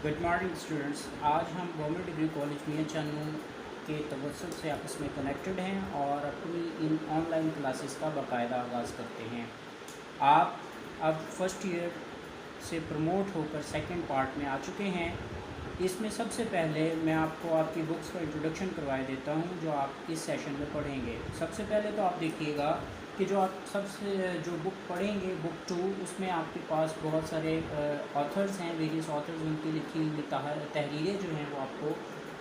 Good morning students. आज हम government degree college मियां चानू के तवज्जुह से आपस में कनेक्टेड हैं और अपनी इन ऑनलाइन क्लासेस का बाकायदा आगाज़ करते हैं। आप अब फर्स्ट ईयर से प्रमोट होकर सेकंड पार्ट में आ चुके हैं। इसमें सबसे पहले मैं आपको आपकी बुक्स का इंट्रोडक्शन करवाए देता हूं जो आप इस सेशन में पढ़ेंगे। सबसे पहले तो आप देखिएगा कि जो आप सबसे जो बुक पढ़ेंगे बुक 2, उसमें आपके पास बहुत सारे ऑथर्स हैं, वेरियस ऑथर्स, उनकी लिखी हुई तहरीरें जो हैं वो आपको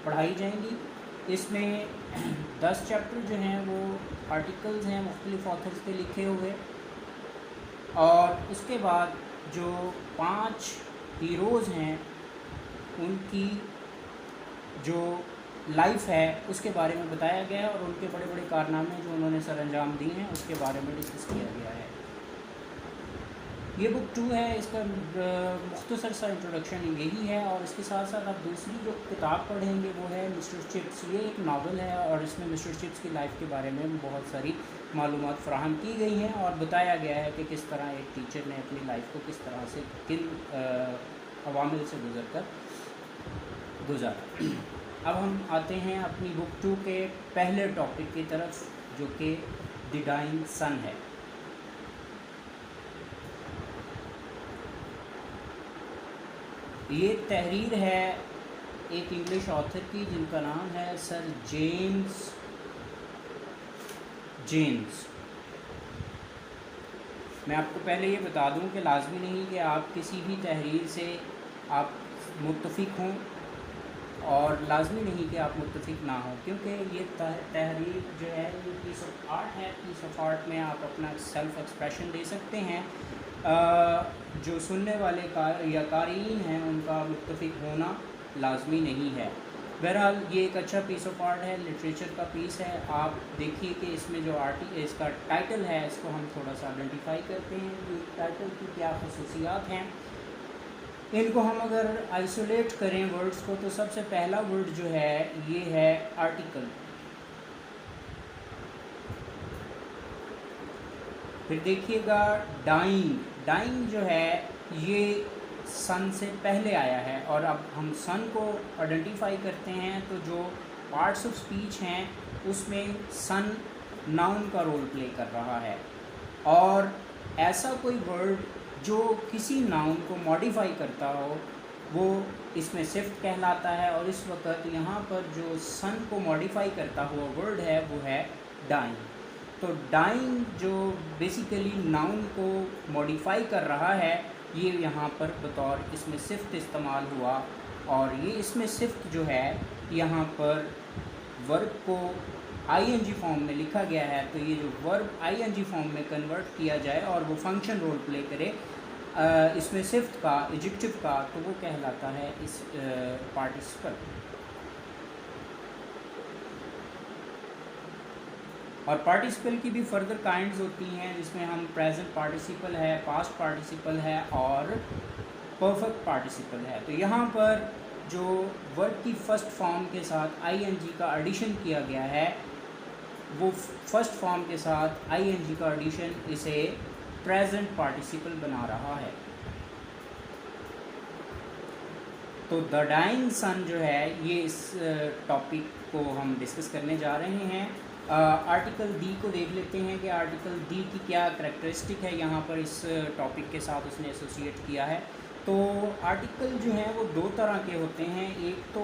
पढ़ाई जाएंगी। इसमें 10 चैप्टर जो हैं वो आर्टिकल्स हैं मुख्तलिफ़ ऑथर्स के लिखे हुए, और उसके बाद जो 5 हीरोज़ हैं उनकी जो लाइफ है उसके बारे में बताया गया है और उनके बड़े बड़े कारनामे जो उन्होंने सर अंजाम दिए हैं उसके बारे में डिस्कस किया गया है। ये बुक 2 है, इसका मुख्तसर सा इंट्रोडक्शन यही है। और इसके साथ साथ आप दूसरी जो किताब पढ़ेंगे वो है मिस्टर चिप्स। ये एक नावल है और इसमें मिस्टर चिप्स की लाइफ के बारे में बहुत सारी मालूमात फराहम की गई हैं और बताया गया है कि किस तरह एक टीचर ने अपनी लाइफ को किस तरह से किन अवामिल से गुजारा। अब हम आते हैं अपनी बुक 2 के पहले टॉपिक की तरफ, जो कि द डाइंग सन है। ये तहरीर है एक इंग्लिश ऑथर की जिनका नाम है सर जेम्स। मैं आपको पहले ये बता दूं कि लाजमी नहीं कि आप किसी भी तहरीर से आप मुत्तफिक हों और लाजमी नहीं कि आप मुत्तफिक ना हो, क्योंकि ये तहरीर जो है ये पीस ऑफ आर्ट है। पीस ऑफ आर्ट में आप अपना सेल्फ़ एक्सप्रेशन दे सकते हैं। जो सुनने वाले या क़ारीन हैं उनका मुत्तफिक होना लाजमी नहीं है। बहरहाल ये एक अच्छा पीस ऑफ आर्ट है, लिटरेचर का पीस है। आप देखिए कि इसमें जो इसका टाइटल है इसको हम थोड़ा सा आइडेंटिफाई करते हैं कि टाइटल की क्या खसूसियात हैं। इनको हम अगर आइसोलेट करें वर्ड्स को तो सबसे पहला वर्ड जो है ये है आर्टिकल। फिर देखिएगा डाइंग जो है ये सन से पहले आया है, और अब हम सन को आइडेंटिफाई करते हैं तो जो पार्ट्स ऑफ स्पीच हैं उसमें सन नाउन का रोल प्ले कर रहा है। और ऐसा कोई वर्ड जो किसी नाउन को मॉडिफाई करता हो वो इसमें सिफ्त कहलाता है। और इस वक्त यहाँ पर जो सन को मॉडिफाई करता हुआ वर्ड है वो है डाइंग। तो डाइंग जो बेसिकली नाउन को मॉडिफाई कर रहा है ये यहाँ पर बतौर इसमें सिफ्त इस्तेमाल हुआ, और ये इसमें सिफ्त जो है यहाँ पर वर्ब को आईएनजी फॉर्म में लिखा गया है। तो ये जो वर्ब आईएनजी फॉर्म में कन्वर्ट किया जाए और वो फंक्शन रोल प्ले करे इसमें सिफ्त का, एडजेक्टिव का, तो वो कहलाता है इस पार्टिसिपल। और पार्टिसिपल की भी फर्दर काइंड्स होती हैं जिसमें हम प्रेजेंट पार्टिसिपल है, पास्ट पार्टिसिपल है और परफेक्ट पार्टिसिपल है। तो यहाँ पर जो वर्ब की फर्स्ट फॉर्म के साथ आईएनजी का एडिशन किया गया है वो फर्स्ट फॉर्म के साथ आईएनजी का एडिशन इसे प्रेजेंट पार्टिसिपल बना रहा है। तो द डाइंग सन जो है ये इस टॉपिक को हम डिस्कस करने जा रहे हैं। आर्टिकल डी को देख लेते हैं कि आर्टिकल डी की क्या करैक्टरिस्टिक है यहाँ पर इस टॉपिक के साथ उसने एसोसिएट किया है। तो आर्टिकल जो हैं वो दो तरह के होते हैं। एक तो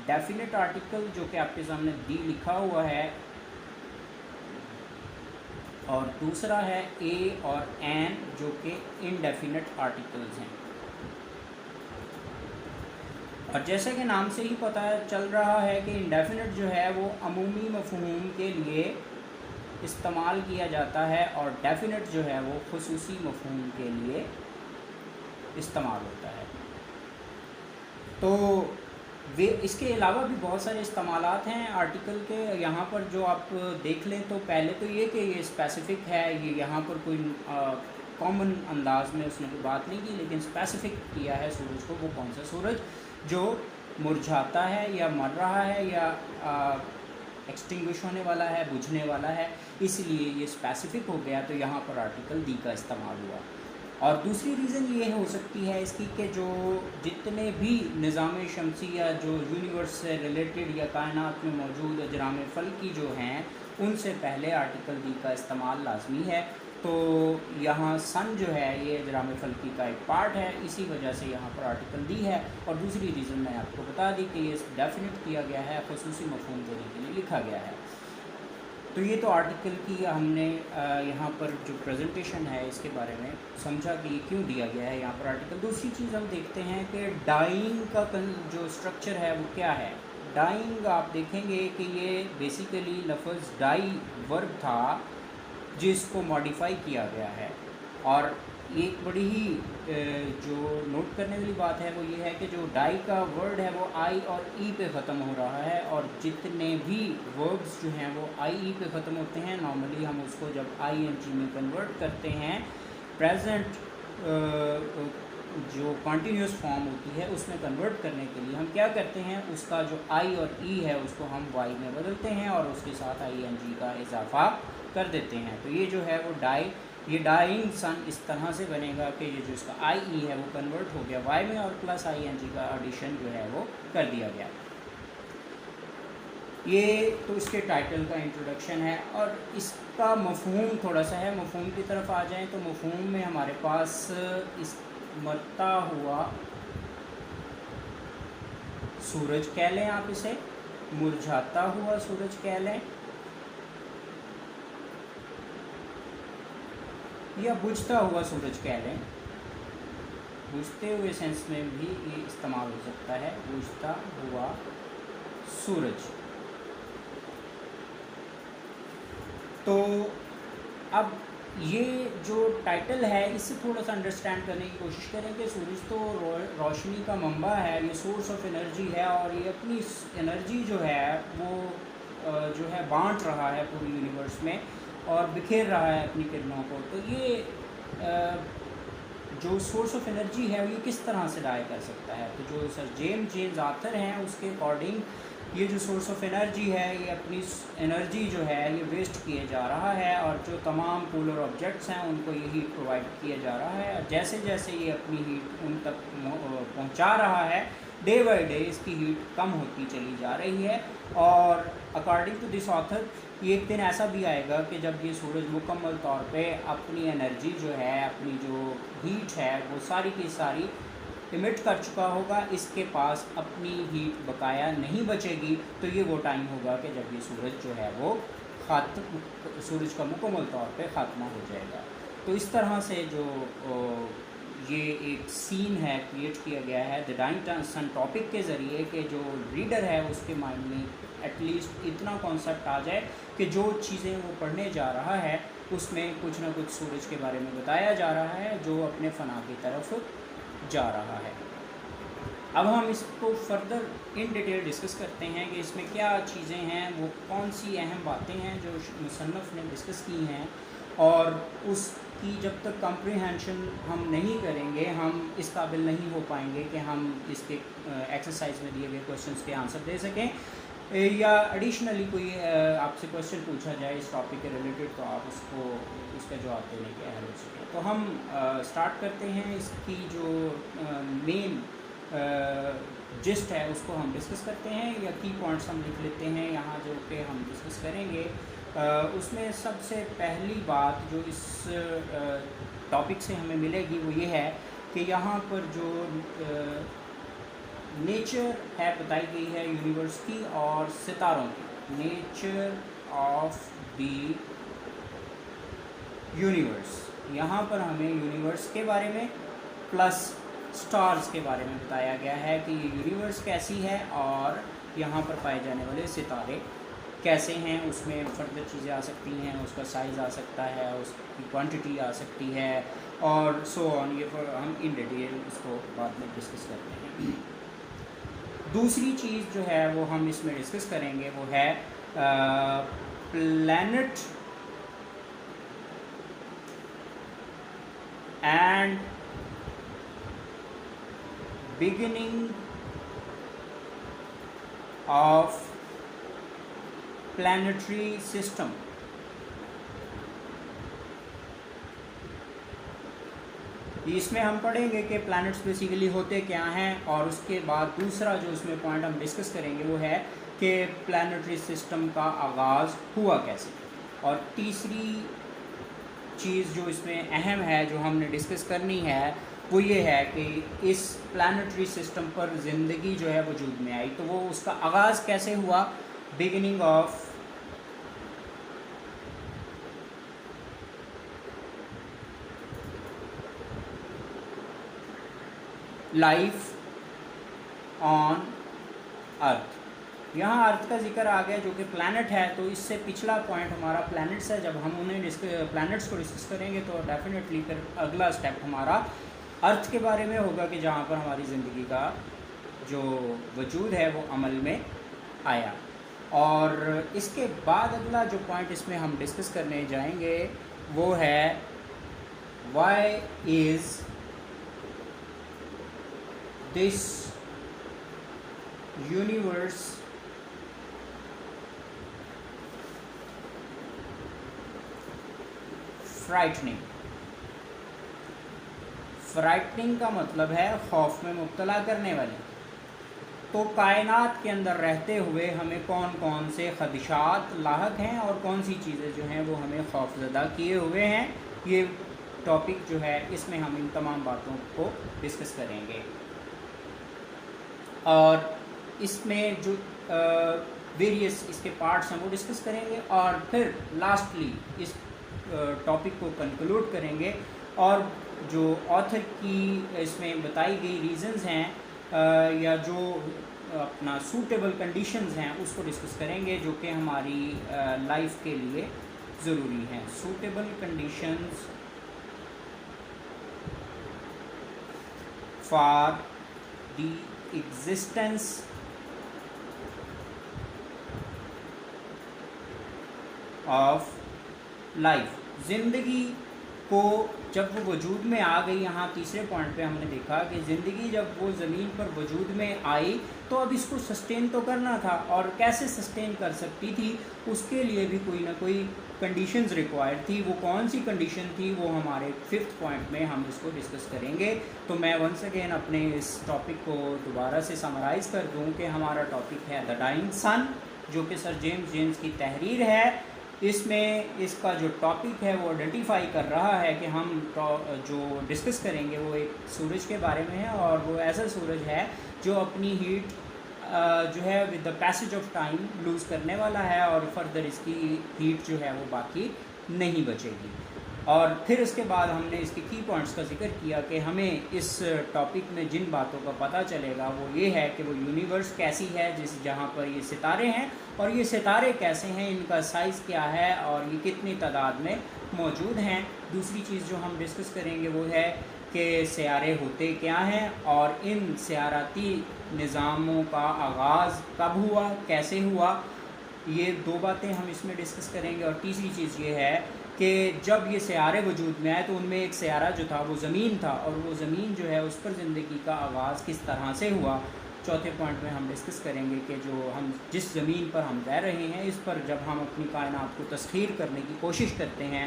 डेफिनेट आर्टिकल जो कि आपके सामने डी लिखा हुआ है, और दूसरा है ए और एन जो कि इनडेफिनेट आर्टिकल्स हैं। और जैसे कि नाम से ही पता चल रहा है कि इंडेफिनेट जो है वो अमूमी मफ़हूम के लिए इस्तेमाल किया जाता है और डेफिनेट जो है वो खुसूसी मफ़हूम के लिए इस्तेमाल होता है। तो वे इसके अलावा भी बहुत सारे इस्तेमालात हैं आर्टिकल के। यहाँ पर जो आप देख लें तो पहले तो ये कि ये स्पेसिफ़िक है, ये यहाँ पर कोई कॉमन अंदाज में उसने कोई बात नहीं की, लेकिन स्पेसिफ़िक किया है सूरज को। वो कौन सा सूरज जो मुरझाता है या मर रहा है या एक्सटिंग्विश होने वाला है, बुझने वाला है, इसलिए ये स्पेसिफ़िक हो गया। तो यहाँ पर आर्टिकल दी का इस्तेमाल हुआ। और दूसरी रीज़न ये हो सकती है इसकी कि जो जितने भी निज़ाम शमसी या जो यूनिवर्स से रिलेटेड या कायनात में मौजूद अजराम फ़ल्की जो हैं उनसे पहले आर्टिकल डी का इस्तेमाल लाजमी है। तो यहाँ सन जो है ये अजराम फ़ल्की का एक पार्ट है, इसी वजह से यहाँ पर आर्टिकल डी है। और दूसरी रीज़न मैं आपको बता दी कि ये डेफिनेट किया गया है, ख़ुसूसी मफ़हूम देने के लिए लिखा गया है। तो ये तो आर्टिकल की हमने यहाँ पर जो प्रेजेंटेशन है इसके बारे में समझा कि ये क्यों दिया गया है यहाँ पर आर्टिकल। दूसरी चीज़ हम देखते हैं कि डाइंग का जो स्ट्रक्चर है वो क्या है। डाइंग आप देखेंगे कि ये बेसिकली लफ्ज़ डाई वर्ब था जिसको मॉडिफाई किया गया है। और एक बड़ी ही जो नोट करने वाली बात है वो ये है कि जो डाई का वर्ड है वो आई और ई पे ख़त्म हो रहा है, और जितने भी वर्ब्स जो हैं वो आई ई पे ख़त्म होते हैं। नॉर्मली हम उसको जब आई एन जी में कन्वर्ट करते हैं, प्रेजेंट जो कॉन्टीन्यूस फॉर्म होती है उसमें कन्वर्ट करने के लिए हम क्या करते हैं, उसका जो आई और ई है उसको हम वाई में बदलते हैं और उसके साथ आई एन जी का इजाफा कर देते हैं। तो ये जो है वो ये डाइंग सन इस तरह से बनेगा कि ये जो इसका आई ई है वो कन्वर्ट हो गया वाई में, और प्लस आई एन जी का एडिशन जो है वो कर दिया गया। ये तो इसके टाइटल का इंट्रोडक्शन है। और इसका मफ़हूम थोड़ा सा है, मफ़हूम की तरफ आ जाएं तो मफ़हूम में हमारे पास इस मरता हुआ सूरज कह लें, आप इसे मुरझाता हुआ सूरज कह लें, या बुझता हुआ सूरज कह लें। बुझते हुए सेंस में भी ये इस्तेमाल हो सकता है, बुझता हुआ सूरज। तो अब ये जो टाइटल है इससे थोड़ा सा अंडरस्टैंड करने की कोशिश करें कि सूरज तो रोशनी का मंबा है, ये सोर्स ऑफ एनर्जी है, और ये अपनी एनर्जी जो है वो जो है बांट रहा है पूरी यूनिवर्स में और बिखेर रहा है अपनी किरणों को। तो ये जो सोर्स ऑफ एनर्जी है ये किस तरह से डाई कर सकता है। तो जो सर जेम्स आर्थर हैं उसके अकॉर्डिंग ये जो सोर्स ऑफ एनर्जी है ये अपनी एनर्जी जो है ये वेस्ट किए जा रहा है, और जो तमाम पोलर ऑब्जेक्ट्स हैं उनको ये हीट प्रोवाइड किया जा रहा है। और जैसे जैसे ये अपनी हीट उन तक पहुंचा रहा है, डे बाय डे इसकी हीट कम होती चली जा रही है। और अकॉर्डिंग टू दिस ऑथर एक दिन ऐसा भी आएगा कि जब ये सूरज मुकम्मल तौर पे अपनी एनर्जी जो है, अपनी जो हीट है वो सारी की सारी इमिट कर चुका होगा, इसके पास अपनी हीट बकाया नहीं बचेगी। तो ये वो टाइम होगा कि जब ये सूरज जो है वो सूरज का मुकम्मल तौर पे ख़ात्मा हो जाएगा। तो इस तरह से जो ये एक सीन है क्रिएट किया गया है द डाइंग सन टॉपिक के ज़रिए कि जो रीडर है उसके माइंड में एटलीस्ट इतना कॉन्सेप्ट आ जाए कि जो चीज़ें वो पढ़ने जा रहा है उसमें कुछ ना कुछ सूरज के बारे में बताया जा रहा है जो अपने फ़ना की तरफ जा रहा है। अब हम इसको फर्दर इन डिटेल डिस्कस करते हैं कि इसमें क्या चीज़ें हैं, वो कौन सी अहम बातें हैं जो मुसन्नफ़ ने डिस्कस की हैं, और उसकी जब तक कॉम्प्रिहेंशन हम नहीं करेंगे हम इस काबिल नहीं हो पाएंगे कि हम इसके एक्सरसाइज में दिए गए क्वेश्चंस के आंसर दे सकें, या एडिशनली कोई आपसे क्वेश्चन पूछा जाए इस टॉपिक के रिलेटेड तो आप उसका जवाब देने के अहल हो सकें। तो हम स्टार्ट करते हैं, इसकी जो मेन जिस्ट है उसको हम डिस्कस करते हैं, या की पॉइंट्स हम लिख लेते हैं यहाँ जो कि हम डिस्कस करेंगे। उसमें सबसे पहली बात जो इस टॉपिक से हमें मिलेगी वो ये है कि यहाँ पर जो नेचर है बताई गई है यूनिवर्स की और सितारों की, नेचर ऑफ द यूनिवर्स। यहाँ पर हमें यूनिवर्स के बारे में प्लस स्टार्स के बारे में बताया गया है कि ये यूनिवर्स कैसी है और यहाँ पर पाए जाने वाले सितारे कैसे हैं। उसमें फर्दर चीज़ें आ सकती हैं, उसका साइज़ आ सकता है, उसकी क्वांटिटी आ सकती है, और सो ऑन। ये हम इन डिटेल इसको बाद में डिस्कस करते हैं। दूसरी चीज़ जो है वो हम इसमें डिस्कस करेंगे वो है planet and beginning of planetary system. इसमें हम पढ़ेंगे कि प्लैनेट्स बेसिकली होते क्या हैं, और उसके बाद दूसरा जो उसमें पॉइंट हम डिस्कस करेंगे वो है कि प्लैनेटरी सिस्टम का आगाज़ हुआ कैसे। और तीसरी चीज़ जो इसमें अहम है जो हमने डिस्कस करनी है वो ये है कि इस प्लैनेटरी सिस्टम पर ज़िंदगी जो है वजूद में आई, तो वो उसका आगाज़ कैसे हुआ, beginning of life on earth. यहाँ अर्थ का जिक्र आ गया जो कि प्लैनेट है, तो इससे पिछला पॉइंट हमारा प्लैनेट्स है। जब हम उन्हें प्लैनेट्स को डिस्कस करेंगे तो डेफिनेटली फिर अगला स्टेप हमारा अर्थ के बारे में होगा कि जहाँ पर हमारी ज़िंदगी का जो वजूद है वो अमल में आया। और इसके बाद अगला जो पॉइंट इसमें हम डिस्कस करने जाएंगे वो है why is this universe frightening. Frightening का मतलब है खौफ में मुब्तला करने वाली। तो कायनात के अंदर रहते हुए हमें कौन कौन से ख़दशात लाहक हैं और कौन सी चीज़ें जो हैं वो हमें खौफज़दा किए हुए हैं, ये टॉपिक जो है इसमें हम इन तमाम बातों को डिस्कस करेंगे। और इसमें जो वेरियस इसके पार्ट्स हैं वो डिस्कस करेंगे और फिर लास्टली इस टॉपिक को कंक्लूड करेंगे। और जो ऑथर की इसमें बताई गई रीज़न्स हैं या जो अपना सूटेबल कंडीशंस हैं उसको डिस्कस करेंगे जो कि हमारी लाइफ के लिए ज़रूरी हैं। Suitable conditions for the existence of life. ज़िंदगी को जब वो वजूद में आ गई, यहाँ तीसरे पॉइंट पे हमने देखा कि ज़िंदगी जब वो ज़मीन पर वजूद में आई तो अब इसको सस्टेन तो करना था, और कैसे सस्टेन कर सकती थी उसके लिए भी कोई ना कोई कंडीशंस रिक्वायर्ड थी। वो कौन सी कंडीशन थी वो हमारे फिफ्थ पॉइंट में हम इसको डिस्कस करेंगे। तो मैं वंस अगेन अपने इस टॉपिक को दोबारा से समराइज़ कर दूँ कि हमारा टॉपिक है द डाइंग सन, जो कि सर जेम्स की तहरीर है। इसमें इसका जो टॉपिक है वो आइडेंटिफाई कर रहा है कि हम जो डिस्कस करेंगे वो एक सूरज के बारे में है, और वो ऐसा सूरज है जो अपनी हीट जो है with the passage of time lose करने वाला है, और फर्दर इसकी हीट जो है वो बाकी नहीं बचेगी। और फिर उसके बाद हमने इसके की पॉइंट्स का जिक्र किया कि हमें इस टॉपिक में जिन बातों का पता चलेगा वो ये है कि वो यूनिवर्स कैसी है जहाँ पर ये सितारे हैं, और ये सितारे कैसे हैं, इनका साइज़ क्या है और ये कितनी तादाद में मौजूद हैं। दूसरी चीज़ जो हम डिस्कस करेंगे वो है कि सियारे होते क्या हैं और इन सियाराती निज़ामों का आगाज़ कब हुआ, कैसे हुआ, ये दो बातें हम इसमें डिस्कस करेंगे। और तीसरी चीज़ ये है कि जब ये सियारे वजूद में आए तो उनमें एक सियारा जो था वो ज़मीन था, और वो ज़मीन जो है उस पर ज़िंदगी का आगाज़ किस तरह से हुआ। चौथे पॉइंट में हम डिस्कस करेंगे कि जो हम जिस ज़मीन पर हम रह रहे हैं इस पर जब हम अपनी कायनात को तस्खीर करने की कोशिश करते हैं,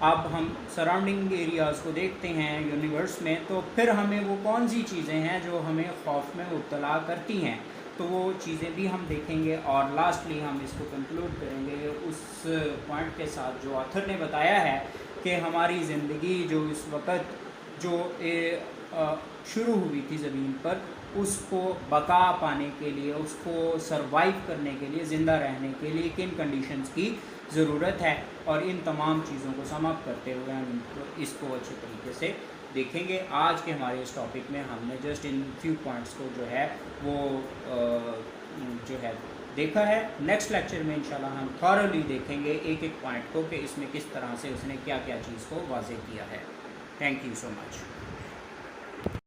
अब हम सराउंडिंग एरियाज़ को देखते हैं यूनिवर्स में, तो फिर हमें वो कौन सी चीज़ें हैं जो हमें खौफ में मुब्तला करती हैं, तो वो चीज़ें भी हम देखेंगे। और लास्टली हम इसको कंक्लूड करेंगे उस पॉइंट के साथ जो ऑथर ने बताया है कि हमारी ज़िंदगी जो इस वक्त जो शुरू हुई थी ज़मीन पर, उसको बका पाने के लिए, उसको सरवाइव करने के लिए, ज़िंदा रहने के लिए किन कंडीशंस की ज़रूरत है, और इन तमाम चीज़ों को समाप्त करते हुए हम इसको अच्छे तरीके से देखेंगे। आज के हमारे इस टॉपिक में हमने जस्ट इन फ्यू पॉइंट्स को जो है वो जो है देखा है। नेक्स्ट लेक्चर में इंशाल्लाह हम थॉरली देखेंगे एक एक पॉइंट को कि इसमें किस तरह से उसने क्या क्या चीज़ को वाज़ेह किया है। Thank you so much.